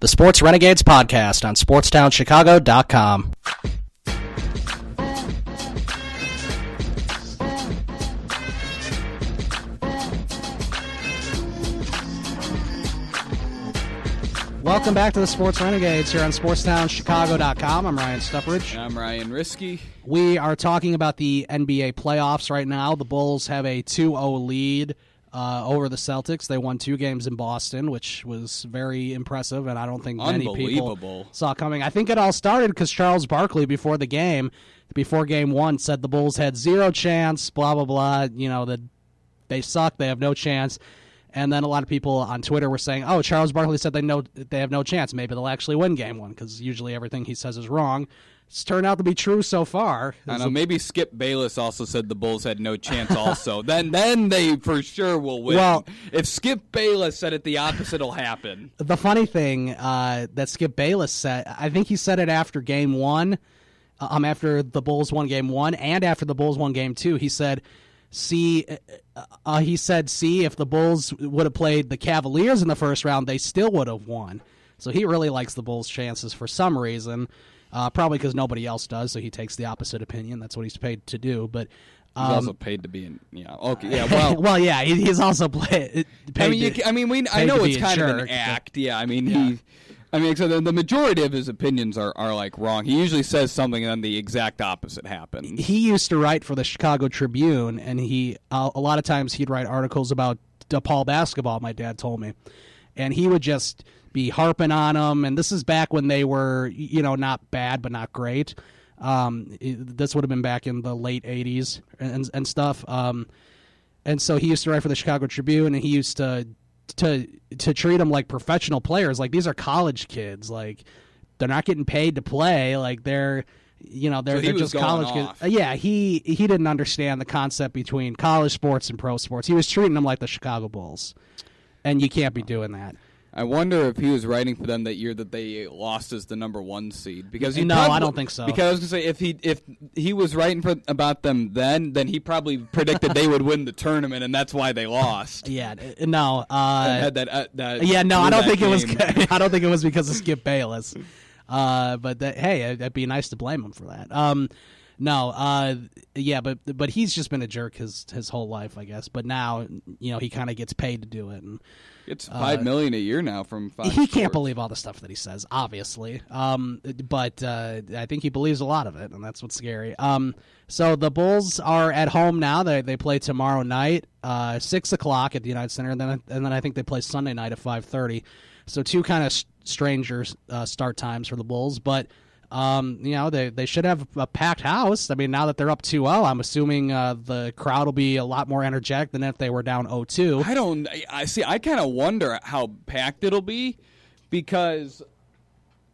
The Sports Renegades podcast on SportsTownChicago.com. Welcome back to the Sports Renegades here on SportsTownChicago.com. I'm Ryan Stuprich. And I'm Ryan Risky. We are talking about the NBA playoffs right now. The Bulls have a 2-0 lead over the Celtics. They won 2 games in Boston, which was very impressive, and I don't think many people saw coming. I think it all started because Charles Barkley, before Game 1, said the Bulls had 0 chance, blah, blah, blah, that they suck, they have no chance. And then a lot of people on Twitter were saying, oh, Charles Barkley said they have no chance. Maybe they'll actually win Game 1, because usually everything he says is wrong. It's turned out to be true so far. I know. Maybe Skip Bayless also said the Bulls had no chance also. then they for sure will win. Well, if Skip Bayless said it, the opposite will happen. The funny thing that Skip Bayless said, I think he said it after Game 1, after the Bulls won Game 1, and after the Bulls won Game 2. He said, see, if the Bulls would have played the Cavaliers in the first round, they still would have won. So he really likes the Bulls' chances for some reason. Probably because nobody else does, so he takes the opposite opinion. That's what he's paid to do. But he's also paid to be in. Yeah. Okay. Yeah. Well. Well. Yeah. He's also paid. I know it's kind of an act. Yeah. So the majority of his opinions are like wrong. He usually says something and then the exact opposite happens. He used to write for the Chicago Tribune, and he a lot of times he'd write articles about DePaul basketball. My dad told me, and he would just be harping on them, and this is back when they were, not bad but not great. This would have been back in the late 80s and stuff. And so he used to write for the Chicago Tribune, and he used to treat them like professional players. Like, these are college kids. Like, they're not getting paid to play. Like, they're just college kids. Yeah, he didn't understand the concept between college sports and pro sports. He was treating them like the Chicago Bulls, and you can't be doing that. I wonder if he was writing for them that year that they lost as the number 1 seed. Because I don't think so. Because I was going to say, if he was writing about them then he probably predicted they would win the tournament, and that's why they lost. Yeah, no. I don't think it was. I don't think it was because of Skip Bayless. Hey, it'd be nice to blame him for that. But he's just been a jerk his whole life, I guess. But now, he kind of gets paid to do it, and it's $5 million a year now from Fox He can't believe all the stuff that he says, obviously. But I think he believes a lot of it, and that's what's scary. So the Bulls are at home now. They play tomorrow night, 6 o'clock at the United Center, and then I think they play Sunday night at 5:30. So 2 kind of stranger start times for the Bulls, but they should have a packed house. I mean, now that they're up 2-0, I'm assuming the crowd will be a lot more energetic than if they were down 0-2. I kind of wonder how packed it'll be, because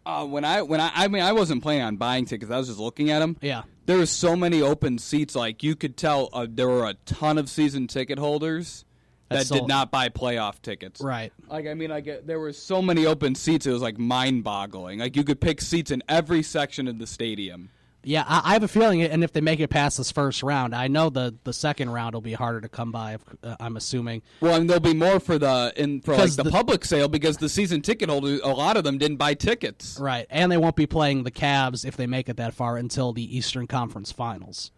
I wasn't planning on buying tickets. I was just looking at them. Yeah. There were so many open seats. Like, you could tell there were a ton of season ticket holders that did not buy playoff tickets. Right. There were so many open seats, it was like mind-boggling. Like, you could pick seats in every section of the stadium. Yeah, I have a feeling, and if they make it past this first round, I know the second round will be harder to come by, I'm assuming. Well, and there'll be more for the public sale, because the season ticket holders, a lot of them didn't buy tickets. Right, and they won't be playing the Cavs, if they make it that far, until the Eastern Conference Finals.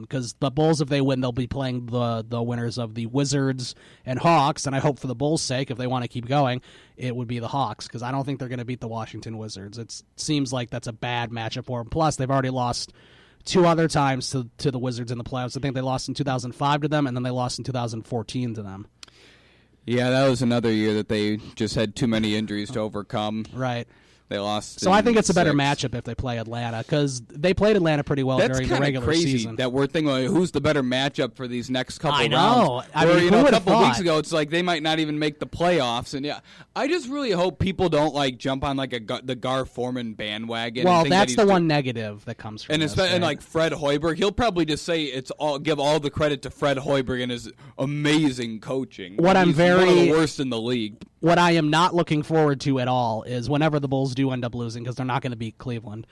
Because the Bulls, if they win, they'll be playing the winners of the Wizards and Hawks, and I hope for the Bulls' sake, if they want to keep going, it would be the Hawks, because I don't think they're going to beat the Washington Wizards. It seems like that's a bad matchup for them. Plus, they've already lost 2 other times to the Wizards in the playoffs. I think they lost in 2005 to them, and then they lost in 2014 to them. Yeah, that was another year that they just had too many injuries to overcome. Right. They lost. So I think it's a better matchup if they play Atlanta, because they played Atlanta pretty well during the regular season. That we're thinking, like, who's the better matchup for these next couple rounds? I know. A couple weeks ago, it's like they might not even make the playoffs. And I just really hope people don't jump on the Gar Forman bandwagon. Well, that's the one negative that comes from this. And like Fred Hoiberg, he'll probably just say give all the credit to Fred Hoiberg and his amazing coaching. He's one of the worst in the league. What I am not looking forward to at all is whenever the Bulls do end up losing, because they're not going to beat Cleveland.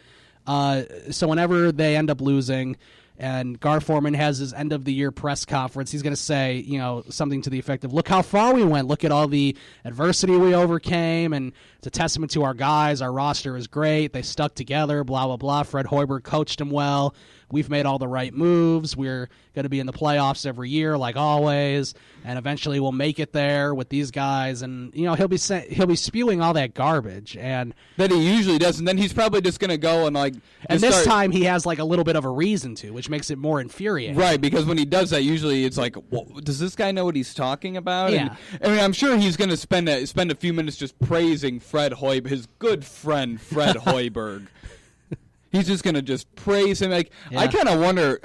So whenever they end up losing, And Gar Forman has his end-of-the-year press conference. He's going to say, something to the effect of, look how far we went. Look at all the adversity we overcame, and it's a testament to our guys. Our roster is great. They stuck together, blah, blah, blah. Fred Hoiberg coached them well. We've made all the right moves. We're going to be in the playoffs every year, like always, and eventually we'll make it there with these guys. And he'll be spewing all that garbage, and that he usually does. And then he's probably just going to go and this time he has a little bit of a reason to, which makes it more infuriating. Right, because when he does that, usually it's like, well, does this guy know what he's talking about? Yeah. And, I'm sure he's going to spend a few minutes just praising Fred Hoiberg, his good friend Fred Hoiberg. He's just going to just praise him. I kind of wonder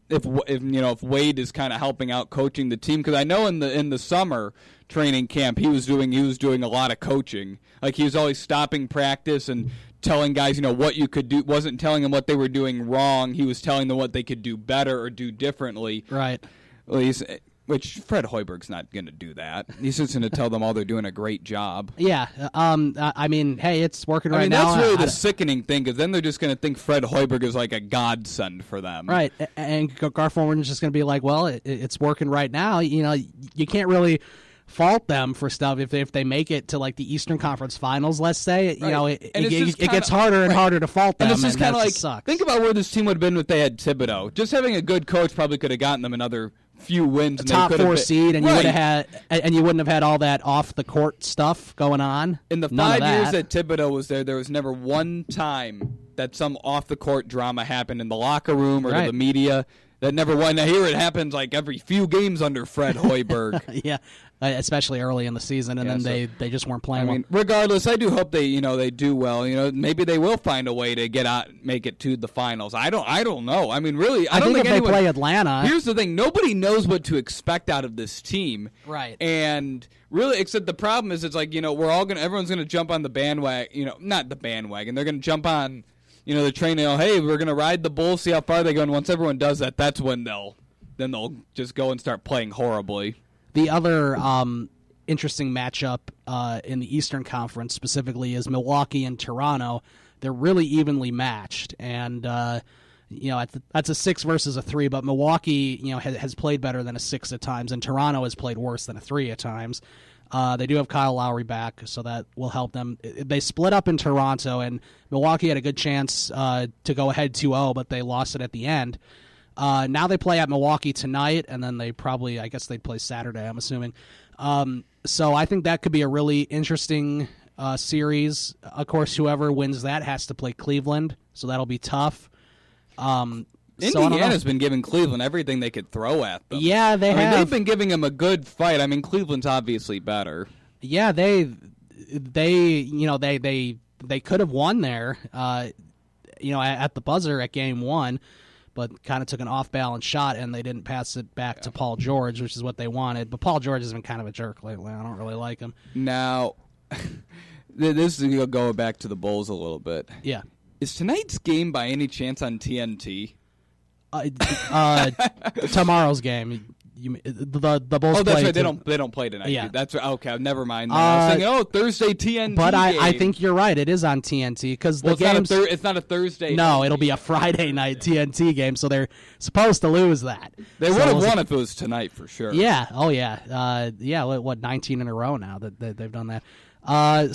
if Wade is kind of helping out coaching the team, because I know in the summer training camp he was doing a lot of coaching. Like, he was always stopping practice and telling guys what you could do. Wasn't telling them what they were doing wrong. He was telling them what they could do better or do differently. Right. Which Fred Hoiberg's not going to do that. He's just going to tell them all they're doing a great job. Yeah. Hey, it's working right now. That's really the sickening thing, because then they're just going to think Fred Hoiberg is like a godsend for them. Right. And Gar Forman is just going to be like, well, it's working right now. You can't really fault them for stuff if they make it to the Eastern Conference Finals, let's say. Right. It gets harder and harder to fault them. And it's just kind of sucks. Think about where this team would have been if they had Thibodeau. Just having a good coach probably could have gotten them another few wins. A top 4 seed, and you would have had, you wouldn't have had all that off the court stuff going on. In the 5 years that Thibodeau was there was never one time that some off the court drama happened in the locker room or to the media. That never won. Now here it happens every few games under Fred Hoiberg. Yeah, especially early in the season, and then they just weren't playing well. Regardless, I do hope they do well. Maybe they will find a way to get out, make it to the finals. I don't know. Really, I don't think if anyone, they play Atlanta. Here's the thing: nobody knows what to expect out of this team. Right. And really, except the problem is, it's everyone's gonna jump on the bandwagon. Not the bandwagon. They're gonna jump on. The train, hey, we're going to ride the Bulls, see how far they go, and once everyone does that, that's when they'll just go and start playing horribly. The other interesting matchup in the Eastern Conference specifically is Milwaukee and Toronto. They're really evenly matched, and that's a 6 versus a 3, but Milwaukee has played better than a 6 at times, and Toronto has played worse than a 3 at times. They do have Kyle Lowry back, so that will help them. They split up in Toronto, and Milwaukee had a good chance to go ahead 2-0, but they lost it at the end. Now they play at Milwaukee tonight, and then they'd play Saturday, I'm assuming. So I think that could be a really interesting series. Of course, whoever wins that has to play Cleveland, so that'll be tough. Indiana's been giving Cleveland everything they could throw at them. Yeah, they have. They've been giving them a good fight. Cleveland's obviously better. Yeah, they could have won there, at the buzzer at game 1, but kind of took an off-balance shot, and they didn't pass it back to Paul George, which is what they wanted. But Paul George has been kind of a jerk lately. I don't really like him. Now, this is go back to the Bulls a little bit. Yeah. Is tonight's game by any chance on TNT? Tomorrow's game. The Bulls. Oh, that's right. They don't play tonight. Yeah. That's right. Okay. Never mind. I was thinking, Thursday TNT. But I think you're right. It is on TNT because the game's. It's not a Thursday. No, it'll be a Friday night TNT game. So they're supposed to lose that. They would have won if it was tonight for sure. Yeah. Oh yeah. 19 in a row now that they've done that.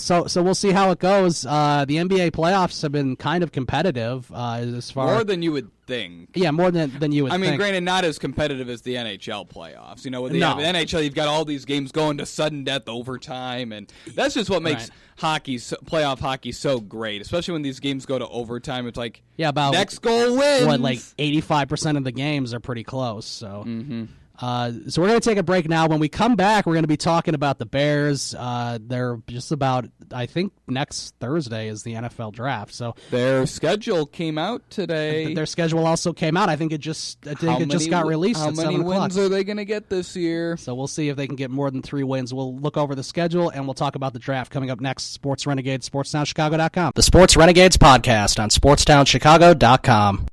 So we'll see how it goes. The NBA playoffs have been kind of competitive as far more than you would think. Yeah, more than you would think. Granted, not as competitive as the NHL playoffs. With the NHL, you've got all these games going to sudden death overtime, and that's just what makes playoff hockey so great, especially when these games go to overtime. It's like about next goal wins. 85% of the games are pretty close. So. Mm-hmm. So we're going to take a break now. When we come back, we're going to be talking about the Bears. They're just about, I think, next Thursday is the NFL draft. So their schedule came out today. Their schedule also came out. I think it just got released at 7 o'clock. How many wins are they going to get this year? So we'll see if they can get more than 3 wins. We'll look over the schedule, and we'll talk about the draft coming up next. Sports Renegades, SportsTownChicago.com. The Sports Renegades podcast on SportsTownChicago.com.